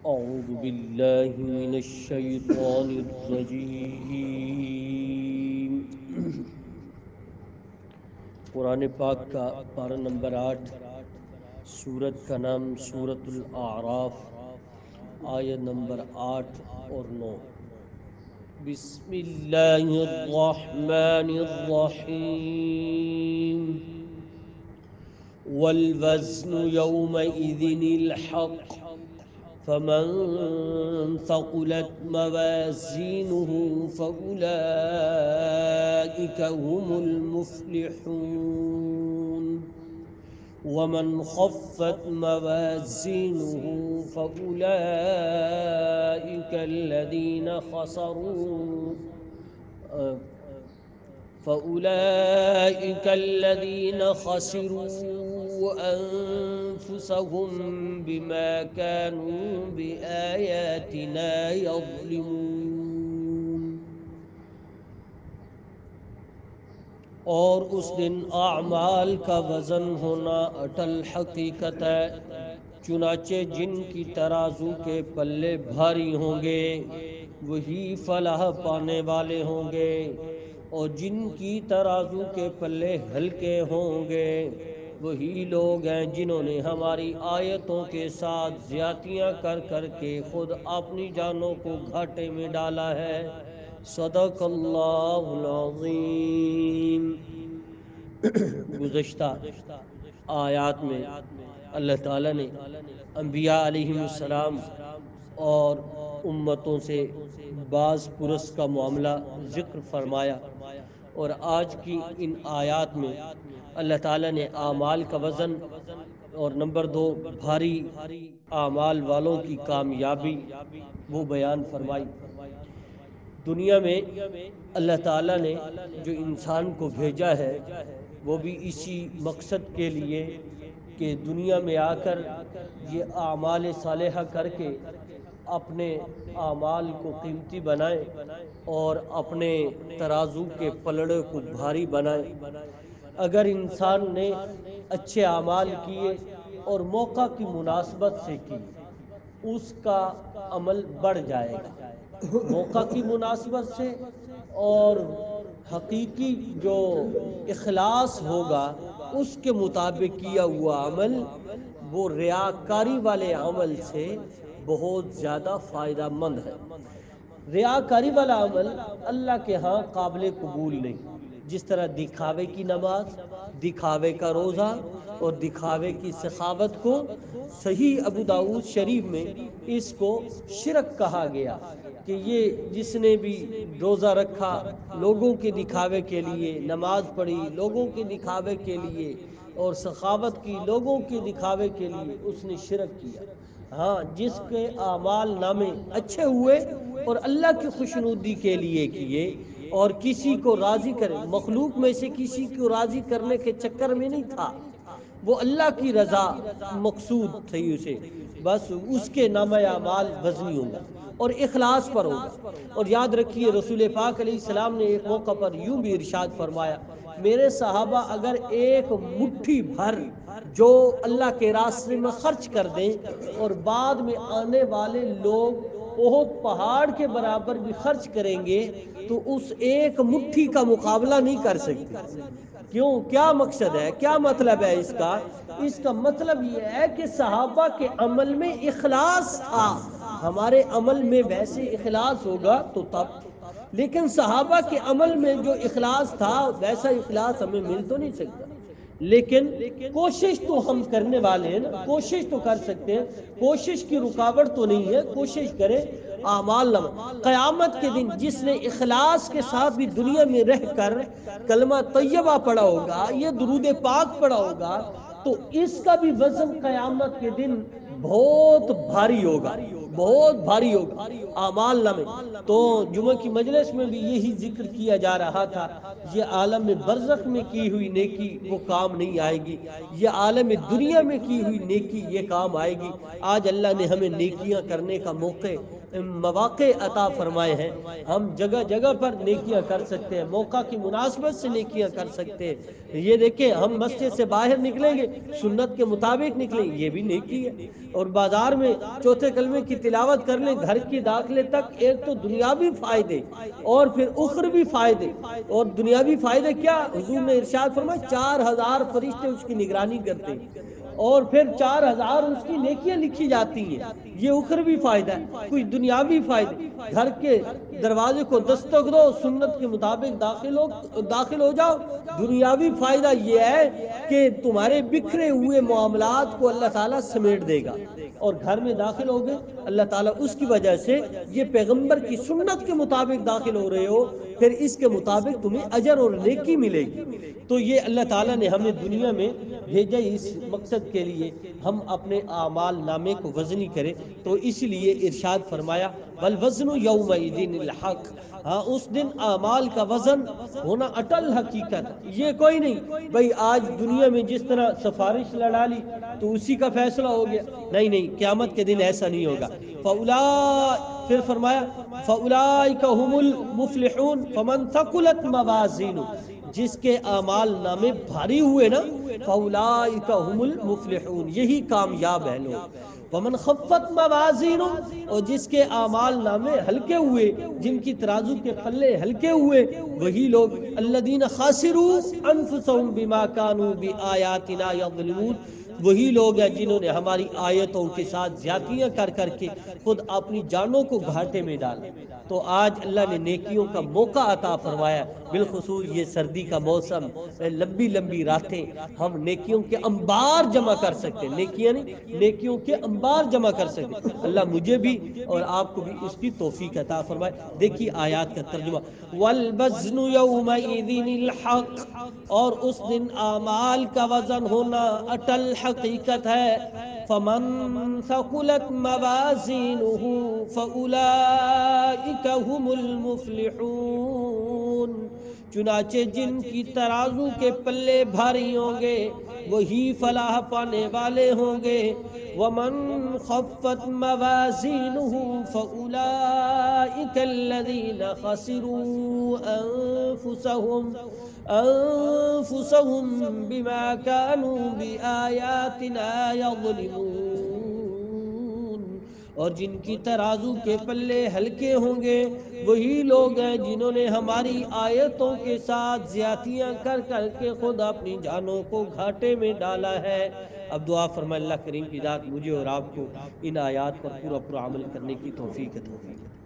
أعوذ بالله من الشيطان الرجيم قرآن پاک کا پارہ نمبر 8، سورت کا نام سورت الاعراف، آیت نمبر 8 اور 9۔ بسم اللہ الرحمن الرحیم۔ والوزن يومئذ الحق فمن ثقلت موازينه فأولئك هم المفلحون ومن خفت موازينه فأولئك الذين خسروا أنفسهم بما كانوا بآياتنا يظلمون۔ اور اس دن اعمال کا وزن ہونا اٹل حقیقت ہے، چنانچہ جن کی ترازو کے پلے بھاری ہوں گے وہی فلاح پانے والے ہوں گے، اور جن کی ترازو کے پلے ہلکے ہوں گے وہی لوگ ہیں جنہوں نے ہماری آیتوں کے ساتھ زیادتیاں کر کر کے خود اپنی جانوں کو گھاٹے میں ڈالا ہے۔ صدق اللہ العظیم۔ گزشتہ آیات میں اللہ تعالیٰ نے انبیاء علیہ السلام اور امتوں سے بعض پرس کا معاملہ ذکر فرمایا، اور آج کی ان آیات میں اللہ تعالیٰ نے اعمال کا وزن اور نمبر 2 بھاری اعمال والوں کی کامیابی وہ بیان فرمائی۔ دنیا میں اللہ تعالیٰ نے جو انسان کو بھیجا ہے وہ بھی اسی مقصد کے لیے کہ دنیا میں آ کر یہ اعمال صالحہ کر کے اپنے اعمال کو قیمتی بنائیں اور اپنے ترازو کے پلڑے کو بھاری بنائیں۔ اگر انسان نے اچھے اعمال کیے اور موقع کی مناسبت سے کی، اس کا عمل بڑھ جائے گا۔ موقع کی مناسبت سے اور حقیقی جو اخلاص ہوگا اس کے مطابق کیا ہوا عمل وہ ریاکاری والے عمل سے بہت زیادہ فائدہ مند ہے۔ ریاکاری والا عمل اللہ کے ہاں قابل قبول نہیں، جس طرح دکھاوے کی نماز، دکھاوے کا روزہ اور دکھاوے کی سخاوت کو صحیح ابو داؤد شریف میں اس کو شرک کہا گیا کہ یہ جس نے بھی روزہ رکھا لوگوں کے دکھاوے کے لیے، نماز پڑھی لوگوں کے دکھاوے کے لیے اور سخاوت کی لوگوں کے دکھاوے کے لیے، اس نے شرک کیا۔ ہاں، جس کے اعمال نامے اچھے ہوئے اور اللہ کی خوشنودی کے لیے کیے اور کسی کو راضی کرے، مخلوق میں سے کسی کو راضی کرنے کے چکر میں نہیں تھا، وہ اللہ کی رضا مقصود تھی اسے، بس اس کے نامہ اعمال وزنی ہوں گا اور اخلاص پر ہوگا۔ اور یاد رکھیے رسول پاک علیہ السلام نے ایک موقع پر یوں بھی ارشاد فرمایا، میرے صحابہ اگر ایک مٹھی بھر جو اللہ کے راستے میں خرچ کر دیں اور بعد میں آنے والے لوگ بہت پہاڑ کے برابر بھی خرچ کریں گے تو اس ایک مٹھی کا مقابلہ نہیں کر سکتے۔ کیوں؟ کیا مقصد ہے، کیا مطلب ہے اس کا؟ اس کا مطلب یہ ہے کہ صحابہ کے عمل میں اخلاص تھا۔ ہمارے عمل میں ویسے اخلاص ہوگا تو تب، لیکن صحابہ کے عمل میں جو اخلاص تھا ویسا اخلاص ہمیں مل تو نہیں سکتا، لیکن کوشش تو ہم کرنے والے ہیں نا، کوشش تو کر سکتے ہیں، کوشش کی رکاوٹ تو نہیں ہے، کوشش کریں اعمال نامہ۔ قیامت کے دن جس نے اخلاص کے ساتھ بھی دنیا میں رہ کر کلمہ طیبہ پڑھا ہوگا، یہ درود پاک پڑھا ہوگا، تو اس کا بھی وزن قیامت کے دن بہت بھاری ہوگا، بہت بھاری ہوگا اعمال نامے۔ تو جمعہ کی مجلس میں بھی یہی ذکر کیا جا رہا تھا، یہ عالم برزخ میں کی ہوئی نیکی وہ کام نہیں آئے گی، یہ عالم دنیا میں کی ہوئی نیکی یہ کام آئے گی۔ آج اللہ نے ہمیں نیکیاں کرنے کا موقع مواقع عطا فرمائے ہیں، ہم جگہ جگہ پر نیکیاں کر سکتے ہیں، موقع کی مناسبت سے نیکیاں کر سکتے ہیں۔ یہ دیکھیں ہم مسجد سے باہر نکلیں گے سنت کے مطابق نکلیں، یہ بھی نیکی ہے۔ اور بازار میں چوتھے کلمے کی تلاوت کر لیں، گھر کی داخلے تک ایک تو دنیاوی فائدے اور پھر اخروی فائدے۔ اور دنیاوی فائدے کیا؟ حضور نے ارشاد فرمایا 4000 فرشتے اس کی نگرانی کرتے ہیں اور پھر 4000 اس کی نیکیاں لکھی جاتی ہیں۔ یہ اخروی فائدہ ہے۔ کوئی دنیاوی فائدے، گھر کے دروازے کو دستک دو، سنت کے مطابق داخل ہو جاؤ۔ دنیاوی فائدہ یہ ہے کہ تمہارے بکھرے ہوئے معاملات کو اللہ تعالیٰ سمیٹ دے گا، اور گھر میں داخل ہو گئے اللہ تعالیٰ اس کی وجہ سے یہ پیغمبر کی سنت کے مطابق داخل ہو رہے ہو، پھر اس کے مطابق تمہیں اجر اور نیکی ملے گی۔ تو یہ اللہ تعالیٰ نے ہمیں دنیا میں بھیجا اس مقصد کے لیے ہم اپنے اعمال نامے کو وزنی کریں۔ تو اس لیے ارشاد فرمایا والوزن یومئذ الحق، ہاں اس دن اعمال کا وزن ہونا اٹل حقیقت۔ یہ کوئی نہیں بھئی آج دنیا میں جس طرح سفارش لڑا لی تو اسی کا فیصلہ ہو گیا، نہیں، قیامت کے دن ایسا نہیں ہوگا۔ پھر فرمایا فَأُولَئِكَ هُمُ الْمُفْلِحُونَ فَمَنْ ثَقُلَتْ مَوَازِينُهُ، جس کے اعمال نامے بھاری ہوئے نا فَأُولَئِكَ هُمُ الْمُفْلِحُونَ، یہی کامیاب ہیں لوگ۔ وَمَنْ خَفَّتْ مَوَازِينُهُ، اور جس کے اعمال نامے ہلکے ہوئے، جن کی ترازو کے پلے ہلکے ہوئے، وہی لوگ الَّذِينَ خَسِرُوا أَنفُسَهُمْ بِمَا كَانُوا بِآيَاتِنَا يَظْلِمُونَ، وہی لوگ ہیں جنہوں نے ہماری آیتوں کے ساتھ زیادتیاں کر کر کے خود اپنی جانوں کو گھاٹے میں ڈالا۔ تو آج اللہ نے نیکیوں کا موقع عطا فرمایا، بالخصوص یہ سردی کا موسم، لمبی لمبی راتیں، ہم نیکیوں کے انبار جمع کر سکتے ہیں، نیکیاں نہیں، نیکیوں کے انبار جمع کر سکتے ہیں۔ اللہ مجھے بھی اور آپ کو بھی اس کی توفیق عطا فرمائے۔ دیکھیے آیات کا ترجمہ، والوزن یومئذ الحق، اور اس دن اعمال کا وزن ہونا اٹل حقیقت ہے۔ فمن ثقلت موازینہ فاولئک هم المفلحون، چنانچہ جن کی ترازو کے پلے بھاری ہوں گے وہی فلاح پانے والے ہوں گے۔ ومن خفت موازینہ فاولئک الذین خسروا انفسهم بما كانوا بآیاتنا یظلمون، اور جن کی ترازو کے پلے ہلکے ہوں گے وہی لوگ ہیں جنہوں نے ہماری آیتوں کے ساتھ زیادتیاں کر کر کے خود اپنی جانوں کو گھاٹے میں ڈالا ہے۔ اب دعا فرمائے اللہ کریم کی ذات مجھے اور آپ کو ان آیات پر پورا عمل کرنے کی توفیق عطا فرمائے۔